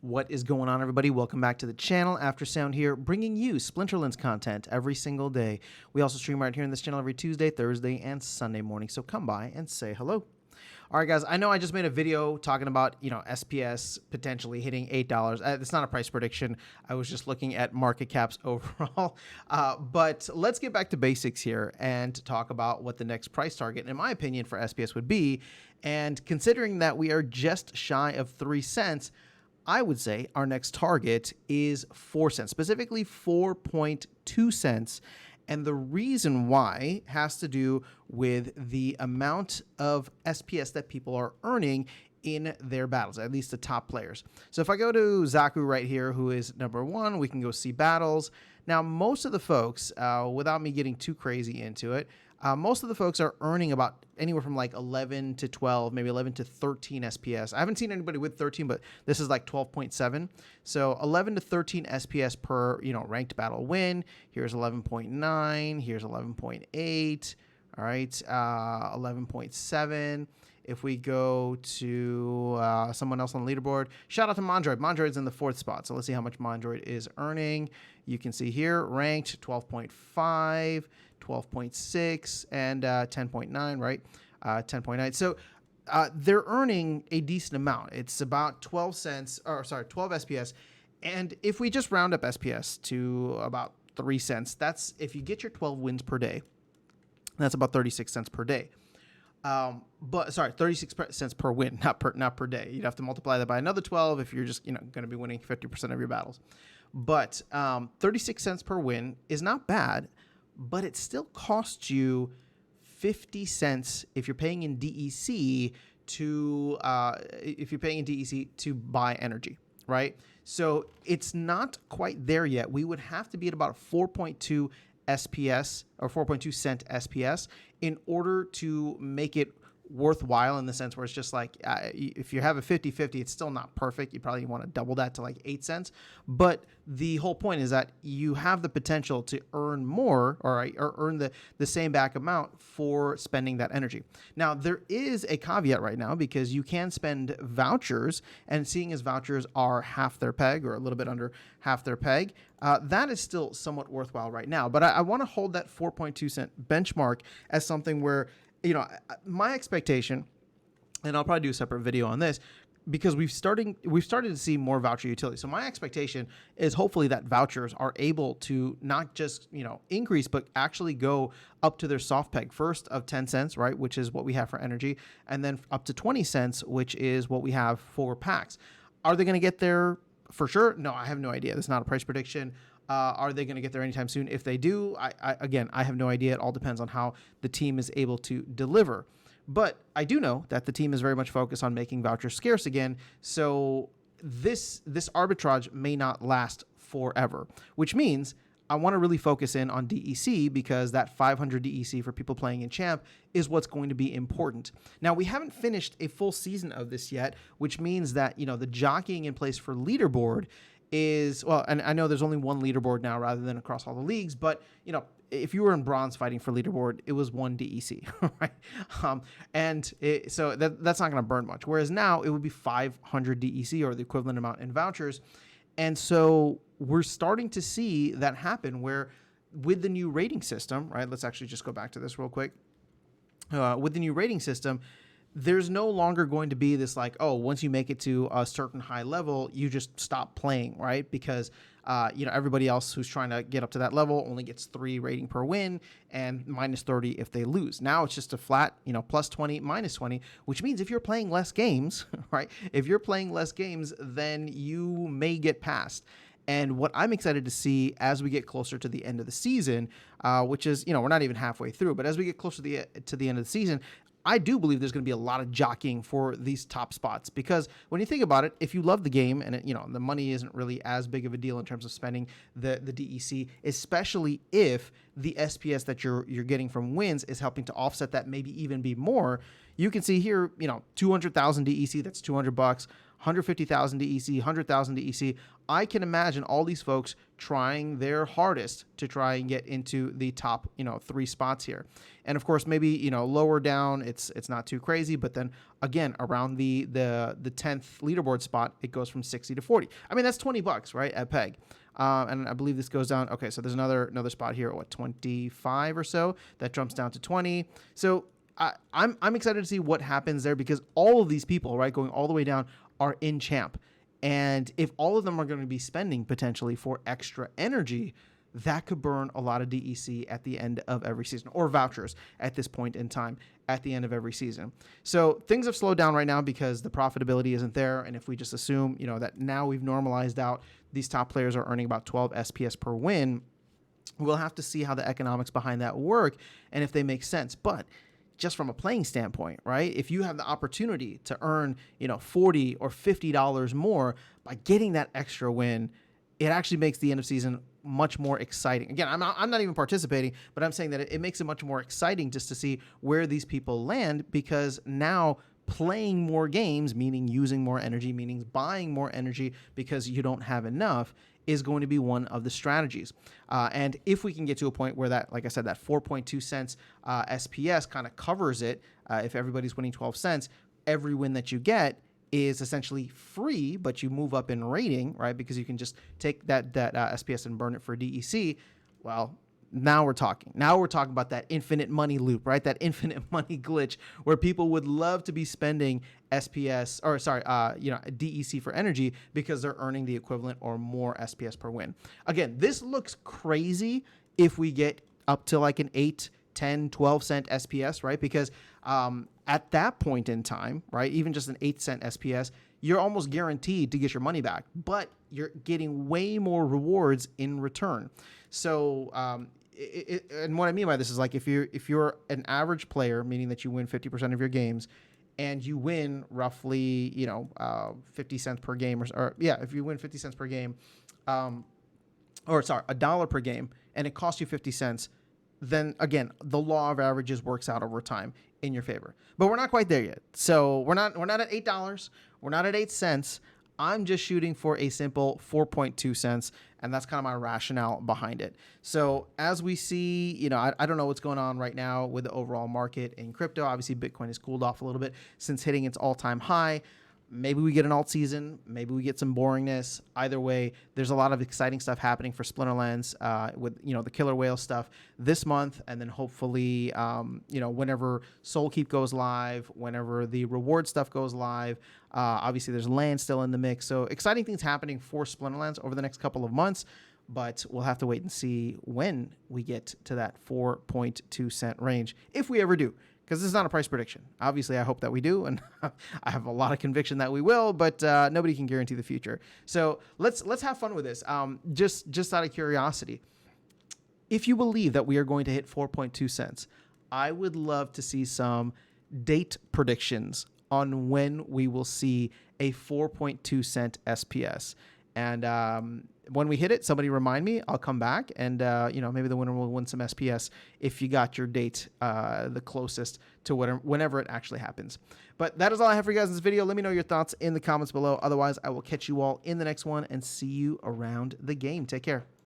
What is going on, everybody? Welcome back to the channel. After Sound here, bringing you Splinterlands content every single day. We also stream right here on this channel every Tuesday, Thursday, and Sunday morning, so come by and say hello. All right, guys, I know I just made a video talking about, SPS potentially hitting $8. It's not a price prediction. I was just looking at market caps overall. But let's get back to basics here and talk about what the next price target, in my opinion, for SPS would be. And considering that we are just shy of 3 cents, I would say our next target is 4 cents, specifically 4.2 cents. And the reason why has to do with the amount of SPS that people are earning in their battles, at least the top players. So if I go to Zaku right here, who is number 1, we can go see battles. Now, most of the folks, without me getting too crazy into it, most of the folks are earning about anywhere from like 11 to 12, maybe 11 to 13 SPS. I haven't seen anybody with 13, but this is like 12.7. So 11 to 13 SPS per, ranked battle win. Here's 11.9. Here's 11.8. All right, 11.7. If we go to someone else on the leaderboard, shout out to Mondroid. Mondroid's in the 4th spot. So let's see how much Mondroid is earning. You can see here, ranked 12.5, 12.6, and 10.9, right? 10.9. So they're earning a decent amount. It's about 12 SPS. And if we just round up SPS to about 3 cents, that's if you get your 12 wins per day, that's about 36 cents per day. 36 cents per win, not per day. You'd have to multiply that by another 12 if you're just, going to be winning 50% of your battles. But 36 cents per win is not bad, but it still costs you 50 cents if you're paying in DEC to buy energy, right? So it's not quite there yet. We would have to be at about 4.2 SPS or 4.2 cent SPS in order to make it worthwhile, in the sense where it's just like if you have a 50-50, it's still not perfect. You probably want to double that to like 8 cents. But the whole point is that you have the potential to earn more, or earn the same back amount for spending that energy. Now, there is a caveat right now, because you can spend vouchers, and seeing as vouchers are half their peg, or a little bit under half their peg, that is still somewhat worthwhile right now. But I want to hold that 4.2 cent benchmark as something where, my expectation, and I'll probably do a separate video on this, because we've started to see more voucher utility. So my expectation is hopefully that vouchers are able to not just, increase, but actually go up to their soft peg first of 10 cents, right? Which is what we have for energy, and then up to 20 cents, which is what we have for packs. Are they going to get there for sure? No, I have no idea. That's not a price prediction. Are they going to get there anytime soon? If they do, again, I have no idea. It all depends on how the team is able to deliver. But I do know that the team is very much focused on making vouchers scarce again. So this arbitrage may not last forever, which means I want to really focus in on DEC, because that 500 DEC for people playing in Champ is what's going to be important. Now, we haven't finished a full season of this yet, which means that, the jockeying in place for leaderboard is, well, and I know there's only one leaderboard now rather than across all the leagues, but, if you were in bronze fighting for leaderboard, it was 1 DEC, right? So that's not going to burn much. Whereas now it would be 500 DEC, or the equivalent amount in vouchers. And so we're starting to see that happen, where with the new rating system, right? Let's actually just go back to this real quick. With the new rating system, there's no longer going to be this like, oh, once you make it to a certain high level, you just stop playing, right? Because, everybody else who's trying to get up to that level only gets 3 rating per win and minus 30 if they lose. Now it's just a flat, plus 20, minus 20, which means if you're playing less games, right? If you're playing less games, then you may get passed. And what I'm excited to see as we get closer to the end of the season, which is, we're not even halfway through, but as we get closer to the end of the season, I do believe there's going to be a lot of jockeying for these top spots, because when you think about it, if you love the game and the money isn't really as big of a deal in terms of spending the DEC, especially if the SPS that you're getting from wins is helping to offset that, maybe even be more. You can see here, 200,000 DEC, that's $200. 150,000 DEC, 100,000 DEC. I can imagine all these folks trying their hardest to try and get into the top, 3 spots here. And of course, maybe, lower down, it's not too crazy, but then again, around the 10th leaderboard spot, it goes from 60 to 40. I mean, that's $20, right, at Peg. And I believe this goes down. Okay, so there's another spot here, 25 or so, that jumps down to 20. So I'm excited to see what happens there, because all of these people, right, going all the way down, are in champ. And if all of them are going to be spending potentially for extra energy, that could burn a lot of DEC at the end of every season, or vouchers at this point in time at the end of every season. So things have slowed down right now because the profitability isn't there. And if we just assume, that now we've normalized out, these top players are earning about 12 SPS per win, we'll have to see how the economics behind that work and if they make sense. But just from a playing standpoint, right? If you have the opportunity to earn, $40 or $50 more by getting that extra win, it actually makes the end of season much more exciting. Again, I'm not even participating, but I'm saying that it makes it much more exciting just to see where these people land, because now playing more games, meaning using more energy, meaning buying more energy because you don't have enough, is going to be one of the strategies. And if we can get to a point where that, like I said, that 4.2 cents SPS kind of covers it, if everybody's winning 12 cents, every win that you get is essentially free, but you move up in rating, right? Because you can just take that SPS and burn it for DEC. Well, now we're talking. Now we're talking about that infinite money loop, right? That infinite money glitch where people would love to be spending DEC for energy because they're earning the equivalent or more SPS per win. Again, this looks crazy if we get up to like an 8, 10, 12 cent SPS, right? Because at that point in time, right, even just an 8 cent SPS, you're almost guaranteed to get your money back, but you're getting way more rewards in return. So, and what I mean by this is, like, if you're an average player, meaning that you win 50% of your games, and you win roughly, 50 cents per game, if you win 50 cents per game, $1 per game, and it costs you 50 cents, then again, the law of averages works out over time in your favor. But we're not quite there yet. So we're not at $8. We're not at 8 cents. I'm just shooting for a simple 4.2 cents, and that's kind of my rationale behind it. So as we see, I don't know what's going on right now with the overall market in crypto. Obviously, Bitcoin has cooled off a little bit since hitting its all-time high. Maybe we get an alt season. Maybe we get some boringness. Either way, there's a lot of exciting stuff happening for Splinterlands with, the Killer Whale stuff this month. And then hopefully, whenever Soulkeep goes live, whenever the reward stuff goes live, obviously there's land still in the mix. So exciting things happening for Splinterlands over the next couple of months. But we'll have to wait and see when we get to that 4.2 cent range, if we ever do. Because this is not a price prediction. Obviously, I hope that we do, and I have a lot of conviction that we will, but nobody can guarantee the future. So let's have fun with this. Just out of curiosity, if you believe that we are going to hit 4.2 cents, I would love to see some date predictions on when we will see a 4.2 cent SPS. And when we hit it, somebody remind me. I'll come back, and maybe the winner will win some SPS if you got your date the closest to whenever it actually happens. But that is all I have for you guys in this video. Let me know your thoughts in the comments below. Otherwise, I will catch you all in the next one and see you around the game. Take care.